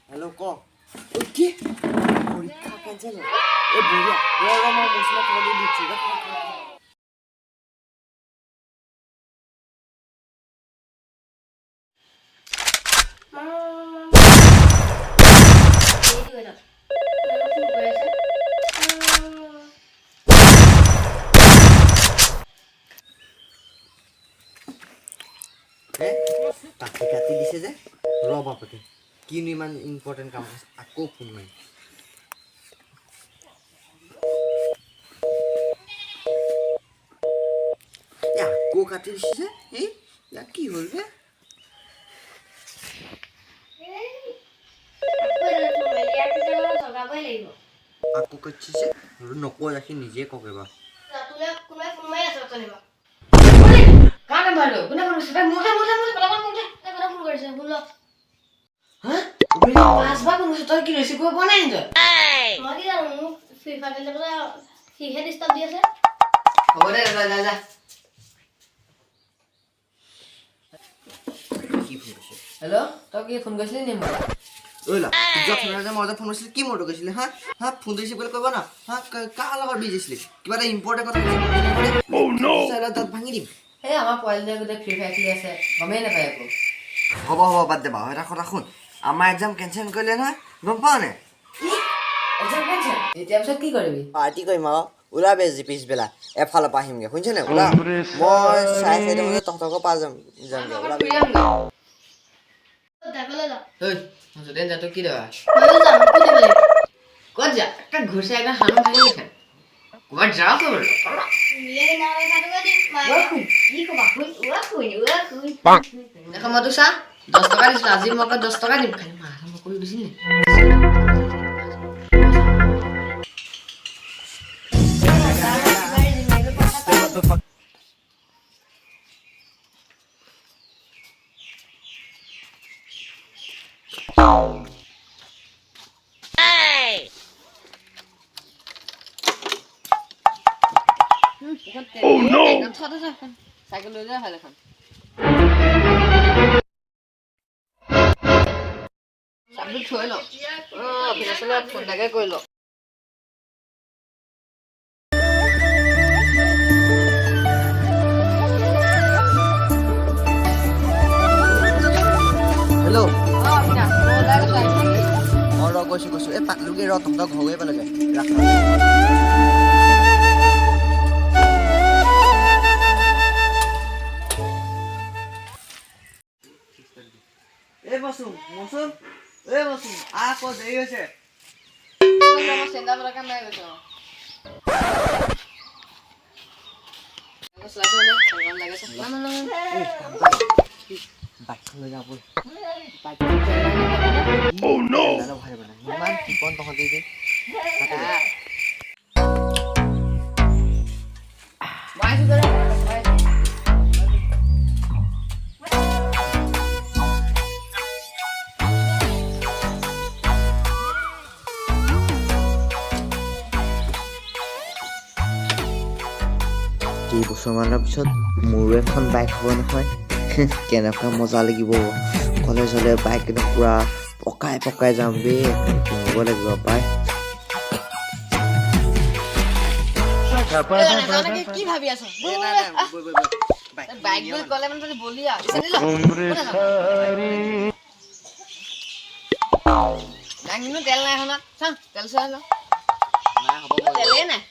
Hello, call. Okay. Purikha cancel. Eh, boya. Where am I? Mousum khali dichi. Kati dise je. Rob apake. Kini man important kaam aku phone mai. Ya, ko kati dise je. Ya ki hol be? Aku kecil je. Noko rakhi nije koke ba. Tule kunai phone mai asa chale ba. Kana bhalo. Kuna phone se moja phone karise bolo. Ha? Ubri pass ba phone se tor ki resi ko banai ni to. Mari janu FIFA khele bala FIFA disturb diase. Hore ja. Hello? To ki phone kaisile ni mo? Ola, jab phone ra moja phone kaisile ki modo kaisile ha? Ha phone receive kole koiba na? Ha ka lagar busy sile. Kiba important kotha oh no. Sala dat bhangi dim. Hey, আমাৰ পোৱালিয়ে গতে free fire খেলি আছে গমেই নাপায় আকৌ হ'ব বাদ দে বা ৰাখোন আমাৰ এক্সাম কেনসেল কৰিলে না গম পাও নে এক্সাম কেনসেল এতিয়া পিছত কি কৰিবি পাৰ্টি কৰিম আৰু ওলাবে জিপিছ বেলা এফালে পাহিমগে শুনছ নে ওলা মই চাই মানে তহঁতক পা যামগে ওলাবে ডাকলে যা ঐ মজুদেন যা তো কি দেবা ক'ত যা একটা ঘুরছে একটা হালম খালি গেছে ক'ত যাও তো মিলে না কাটবে দিন মাই কি কবা কই দেখো মধুসা 10 টাকা দিছ আজি মকা 10 টাকা দিম খালি মারা মকই দিছিস নে Oh no! Cycle লৈ যা হালে খান সাবি থৈ ল ফিনাসলে ফোন লাগে কই ল हेलो বিনা ওলা গছ और গৈছো এ পাতলুগে ৰ তহঁতক ঘৱে পালেগে ৰাখ Mousum, ako দেৰি হৈছে মই সেন্দা বলা কাম নাই গৈছো সলাইছো নে কাম লাগে বাইকখন লৈ যাব oh no ভাই বনা ইমান কি কোন তহঁতে দি বাইছো দৰা বছৰমানৰ পিছত মোৰো এখন বাইক হ'ব নহয় কেনেকুৱা মজা লাগিব কলেজলৈ বাইক পুৰা পকাই যাম বে কিনিব লাগিব পাই কি ভাবি আছ বাইক বল কলে মানে বলিয়া ডাঙিনো তেল নাই হনা চাং তেল চাই ল নাই হ'ব তেলে নাই